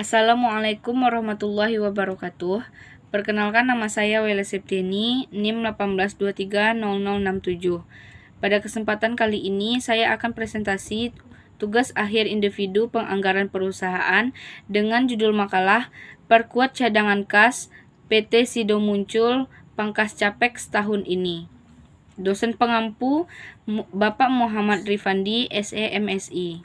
Assalamualaikum warahmatullahi wabarakatuh. Perkenalkan, nama saya Wela Septiani, NIM 18230067. Pada kesempatan kali ini saya akan presentasi tugas akhir individu penganggaran perusahaan dengan judul makalah Perkuat Cadangan Kas PT Sido Muncul Pangkas Capex tahun ini. Dosen pengampu Bapak Muhammad Rifandi, SE MSI.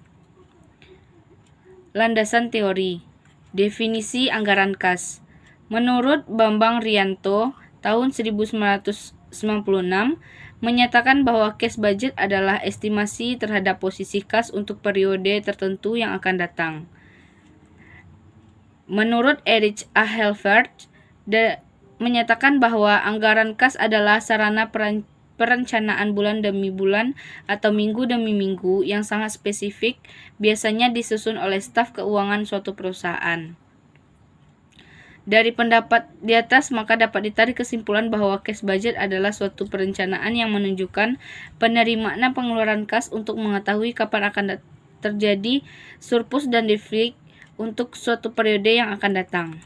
Landasan teori. Definisi anggaran kas. Menurut Bambang Rianto tahun 1996 menyatakan bahwa cash budget adalah estimasi terhadap posisi kas untuk periode tertentu yang akan datang. Menurut Erich A. Helfert menyatakan bahwa anggaran kas adalah sarana perencanaan bulan demi bulan atau minggu demi minggu yang sangat spesifik, biasanya disusun oleh staf keuangan suatu perusahaan. Dari pendapat di atas, maka dapat ditarik kesimpulan bahwa cash budget adalah suatu perencanaan yang menunjukkan penerimaan dan pengeluaran kas untuk mengetahui kapan akan terjadi surplus dan defisit untuk suatu periode yang akan datang.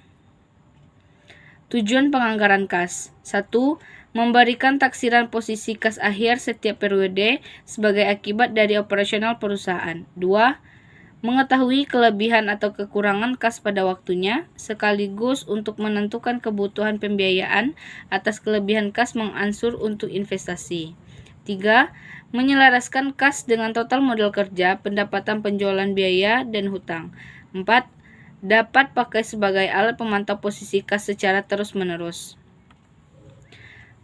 Tujuan penganggaran kas. 1. Memberikan taksiran posisi kas akhir setiap periode sebagai akibat dari operasional perusahaan. 2. Mengetahui kelebihan atau kekurangan kas pada waktunya, sekaligus untuk menentukan kebutuhan pembiayaan atas kelebihan kas mengansur untuk investasi. 3. Menyelaraskan kas dengan total modal kerja, pendapatan penjualan biaya, dan hutang. 4. Dapat pakai sebagai alat pemantau posisi kas secara terus-menerus.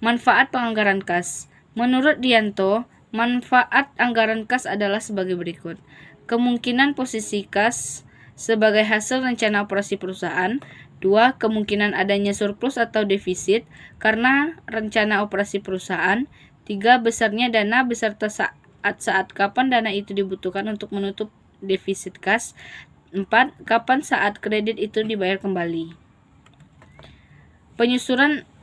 Manfaat penganggaran kas. Menurut Dianto, manfaat anggaran kas adalah sebagai berikut. Kemungkinan posisi kas sebagai hasil rencana operasi perusahaan. 2. Kemungkinan adanya surplus atau defisit karena rencana operasi perusahaan. 3. Besarnya dana beserta saat kapan dana itu dibutuhkan untuk menutup defisit kas. 4. Kapan saat kredit itu dibayar kembali.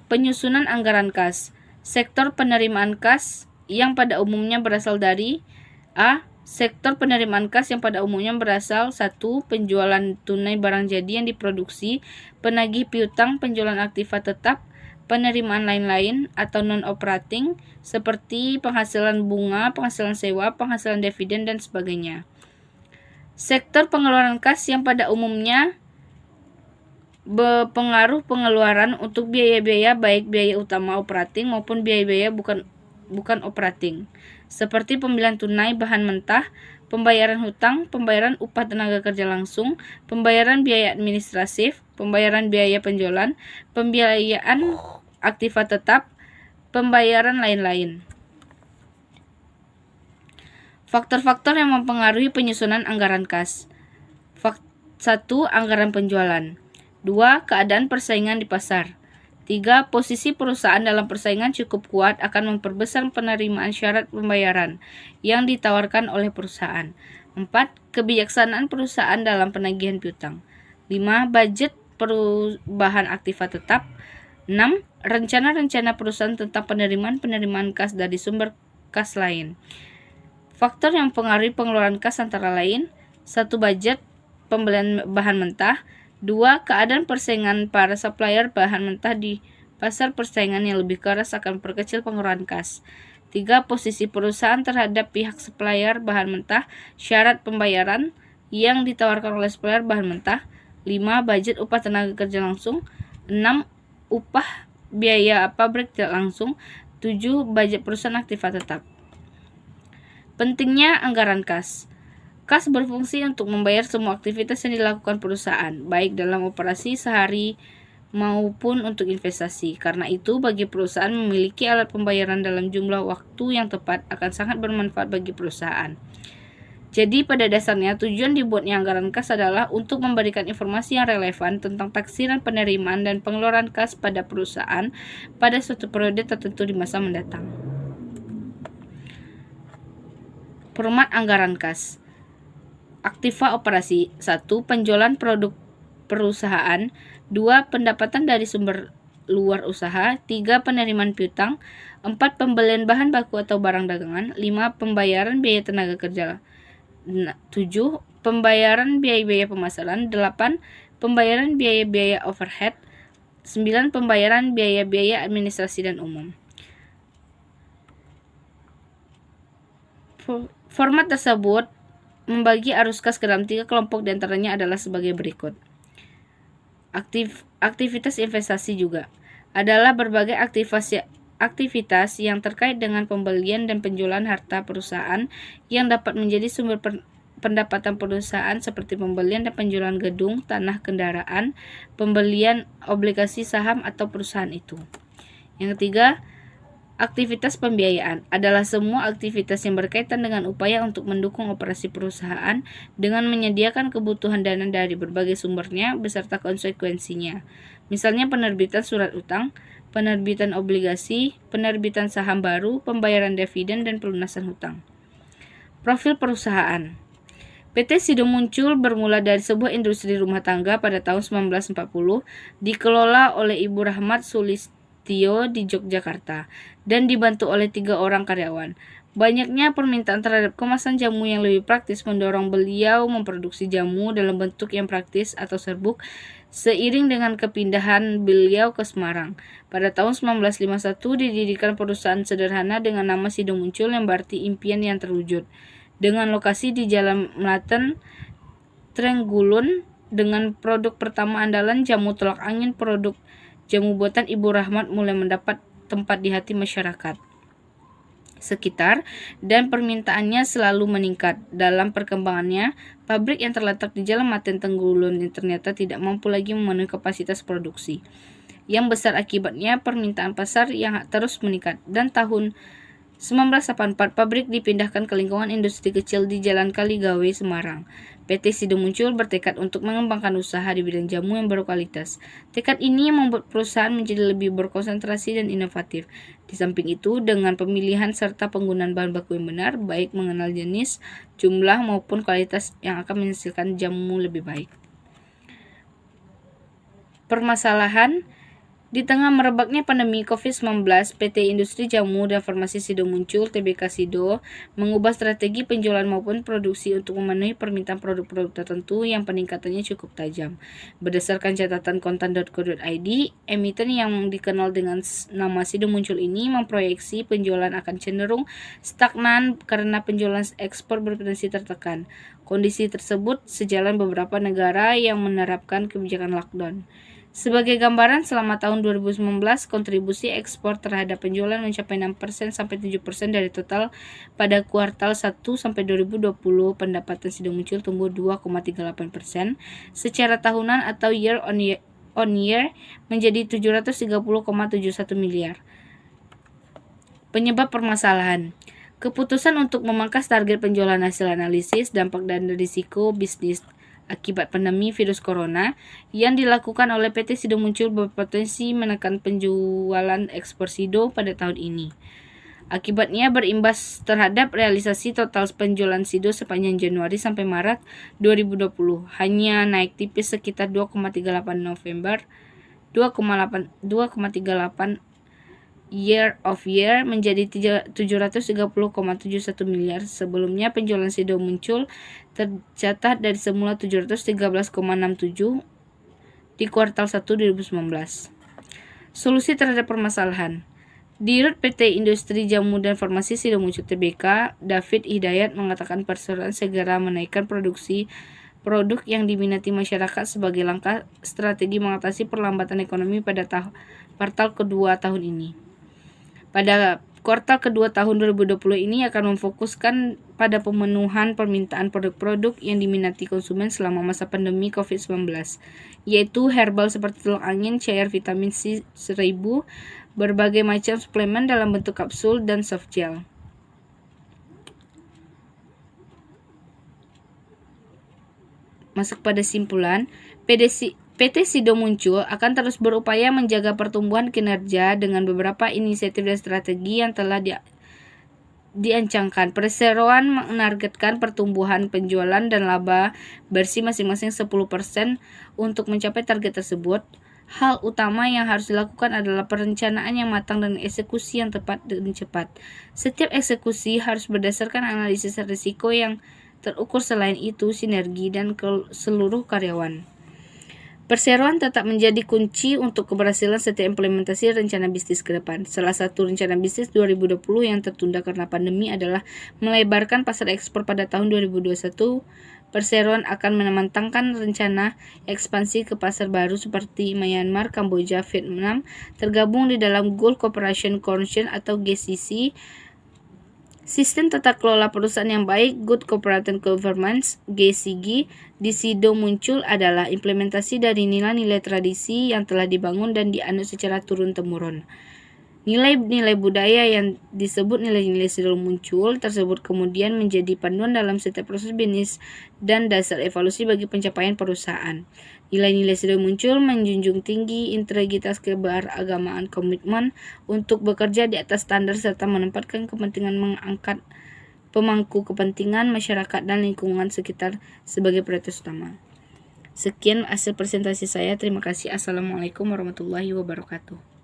Penyusunan anggaran kas. Sektor penerimaan kas yang pada umumnya berasal dari A. Sektor penerimaan kas yang pada umumnya berasal 1. Penjualan tunai barang jadi yang diproduksi, penagih piutang, penjualan aktiva tetap, penerimaan lain-lain atau non-operating seperti penghasilan bunga, penghasilan sewa, penghasilan dividen, dan sebagainya. Sektor pengeluaran kas yang pada umumnya berpengaruh pengeluaran untuk biaya-biaya baik biaya utama operating maupun biaya-biaya bukan operating, seperti pembelian tunai bahan mentah, pembayaran hutang, pembayaran upah tenaga kerja langsung, pembayaran biaya administratif, pembayaran biaya penjualan, pembiayaan aktiva tetap, pembayaran lain-lain. Faktor-faktor yang mempengaruhi penyusunan anggaran kas. 1. Anggaran penjualan. 2. Keadaan persaingan di pasar. 3. Posisi perusahaan dalam persaingan cukup kuat akan memperbesar penerimaan syarat pembayaran yang ditawarkan oleh perusahaan. 4. Kebijaksanaan perusahaan dalam penagihan piutang. 5. Budget perubahan aktiva tetap. 6. Rencana-rencana perusahaan tentang penerimaan kas dari sumber kas lain. Faktor yang mempengaruhi pengeluaran kas antara lain: 1. Budget pembelian bahan mentah. 2. Keadaan persaingan para supplier bahan mentah di pasar persaingan yang lebih keras akan memperkecil pengeluaran kas. 3. Posisi perusahaan terhadap pihak supplier bahan mentah, syarat pembayaran yang ditawarkan oleh supplier bahan mentah. 5. Budget upah tenaga kerja langsung. 6. Upah biaya pabrik tidak langsung. 7. Budget perusahaan aktiva tetap. Pentingnya anggaran kas. Kas berfungsi untuk membayar semua aktivitas yang dilakukan perusahaan, baik dalam operasi sehari maupun untuk investasi. Karena itu, bagi perusahaan memiliki alat pembayaran dalam jumlah waktu yang tepat akan sangat bermanfaat bagi perusahaan. Jadi, pada dasarnya, tujuan dibuatnya anggaran kas adalah untuk memberikan informasi yang relevan tentang taksiran penerimaan dan pengeluaran kas pada perusahaan pada suatu periode tertentu di masa mendatang. Format anggaran kas. Aktiva operasi. 1. Penjualan produk perusahaan. 2. Pendapatan dari sumber luar usaha. 3. Penerimaan piutang. 4. Pembelian bahan baku atau barang dagangan. 5. Pembayaran biaya tenaga kerja. 7. Pembayaran biaya-biaya pemasaran. 8. Pembayaran biaya-biaya overhead. 9. Pembayaran biaya-biaya administrasi dan umum. Format tersebut membagi arus kas ke dalam 3 kelompok, diantaranya adalah sebagai berikut. Aktivitas investasi juga adalah berbagai aktivitas yang terkait dengan pembelian dan penjualan harta perusahaan yang dapat menjadi sumber pendapatan perusahaan, seperti pembelian dan penjualan gedung, tanah, kendaraan, pembelian obligasi saham atau perusahaan itu. Yang ketiga, aktivitas pembiayaan adalah semua aktivitas yang berkaitan dengan upaya untuk mendukung operasi perusahaan dengan menyediakan kebutuhan dana dari berbagai sumbernya beserta konsekuensinya. Misalnya penerbitan surat utang, penerbitan obligasi, penerbitan saham baru, pembayaran dividen, dan pelunasan hutang. Profil perusahaan. PT Sido Muncul bermula dari sebuah industri rumah tangga pada tahun 1940, dikelola oleh Ibu Rahmat Sulistyo di Yogyakarta, dan dibantu oleh 3 orang karyawan. Banyaknya permintaan terhadap kemasan jamu yang lebih praktis mendorong beliau memproduksi jamu dalam bentuk yang praktis atau serbuk, seiring dengan kepindahan beliau ke Semarang. Pada tahun 1951 didirikan perusahaan sederhana dengan nama Sido Muncul yang berarti impian yang terwujud, dengan lokasi di Jalan Melaten, Trenggulun, dengan produk pertama andalan jamu tolak angin. Produk jamu buatan Ibu Rahmat mulai mendapat tempat di hati masyarakat sekitar dan permintaannya selalu meningkat. Dalam perkembangannya, pabrik yang terletak di Jalan Melaten Trenggulun ternyata tidak mampu lagi memenuhi kapasitas produksi yang besar, akibatnya permintaan pasar yang terus meningkat, dan tahun 1984 pabrik dipindahkan ke lingkungan industri kecil di Jalan Kaligawe, Semarang. PT Sido Muncul bertekad untuk mengembangkan usaha di bidang jamu yang berkualitas. Tekad ini membuat perusahaan menjadi lebih berkonsentrasi dan inovatif. Di samping itu, dengan pemilihan serta penggunaan bahan baku yang benar, baik mengenal jenis, jumlah maupun kualitas yang akan menghasilkan jamu lebih baik. Permasalahan. Di tengah merebaknya pandemi COVID-19, PT Industri Jamu dan Farmasi Sido Muncul (TBK Sido) mengubah strategi penjualan maupun produksi untuk memenuhi permintaan produk-produk tertentu yang peningkatannya cukup tajam. Berdasarkan catatan kontan.co.id, emiten yang dikenal dengan nama Sido Muncul ini memproyeksi penjualan akan cenderung stagnan karena penjualan ekspor berpotensi tertekan. Kondisi tersebut sejalan beberapa negara yang menerapkan kebijakan lockdown. Sebagai gambaran, selama tahun 2019, kontribusi ekspor terhadap penjualan mencapai 6% sampai 7% dari total. Pada kuartal 1 sampai 2020, pendapatan Sido Muncul tumbuh 2,38% secara tahunan atau year on year menjadi 730,71 miliar. Penyebab permasalahan. Keputusan untuk memangkas target penjualan hasil analisis dampak dan risiko bisnis akibat pandemi virus corona yang dilakukan oleh PT Sido Muncul berpotensi menekan penjualan ekspor Sido pada tahun ini. Akibatnya berimbas terhadap realisasi total penjualan Sido sepanjang Januari sampai Maret 2020, hanya naik tipis sekitar 2,38 year of year menjadi 730,71 miliar. Sebelumnya penjualan Sido Muncul tercatat dari semula 713,67 di kuartal 1 2019. Solusi terhadap permasalahan. Dirut PT Industri Jamu dan Farmasi Sido Muncul (TBK), David Hidayat, mengatakan perusahaan segera menaikkan produksi produk yang diminati masyarakat sebagai langkah strategi mengatasi perlambatan ekonomi pada kuartal kedua tahun ini. Pada kuartal kedua tahun 2020 ini akan memfokuskan pada pemenuhan permintaan produk-produk yang diminati konsumen selama masa pandemi COVID-19, yaitu herbal seperti tolak angin, cair vitamin C 1000, berbagai macam suplemen dalam bentuk kapsul, dan soft gel. Masuk pada simpulan, PT Sido Muncul akan terus berupaya menjaga pertumbuhan kinerja dengan beberapa inisiatif dan strategi yang telah diancangkan. Perseroan menargetkan pertumbuhan penjualan dan laba bersih masing-masing 10% untuk mencapai target tersebut. Hal utama yang harus dilakukan adalah perencanaan yang matang dan eksekusi yang tepat dan cepat. Setiap eksekusi harus berdasarkan analisis risiko yang terukur, selain itu sinergi dan seluruh karyawan. Perseroan tetap menjadi kunci untuk keberhasilan setiap implementasi rencana bisnis ke depan. Salah satu rencana bisnis 2020 yang tertunda karena pandemi adalah melebarkan pasar ekspor pada tahun 2021. Perseroan akan mematangkan rencana ekspansi ke pasar baru seperti Myanmar, Kamboja, Vietnam, tergabung di dalam Gulf Cooperation Consortium atau GCC. Sistem tata kelola perusahaan yang baik, Good Corporate Governance, GCG, di SIDO muncul adalah implementasi dari nilai-nilai tradisi yang telah dibangun dan dianut secara turun-temurun. Nilai-nilai budaya yang disebut nilai-nilai SIDO muncul tersebut kemudian menjadi panduan dalam setiap proses bisnis dan dasar evaluasi bagi pencapaian perusahaan. Nilai-nilai SIDO muncul menjunjung tinggi integritas, keberagamaan, komitmen untuk bekerja di atas standar serta menempatkan kepentingan mengangkat pemangku kepentingan masyarakat dan lingkungan sekitar sebagai prioritas utama. Sekian hasil presentasi saya. Terima kasih. Assalamualaikum warahmatullahi wabarakatuh.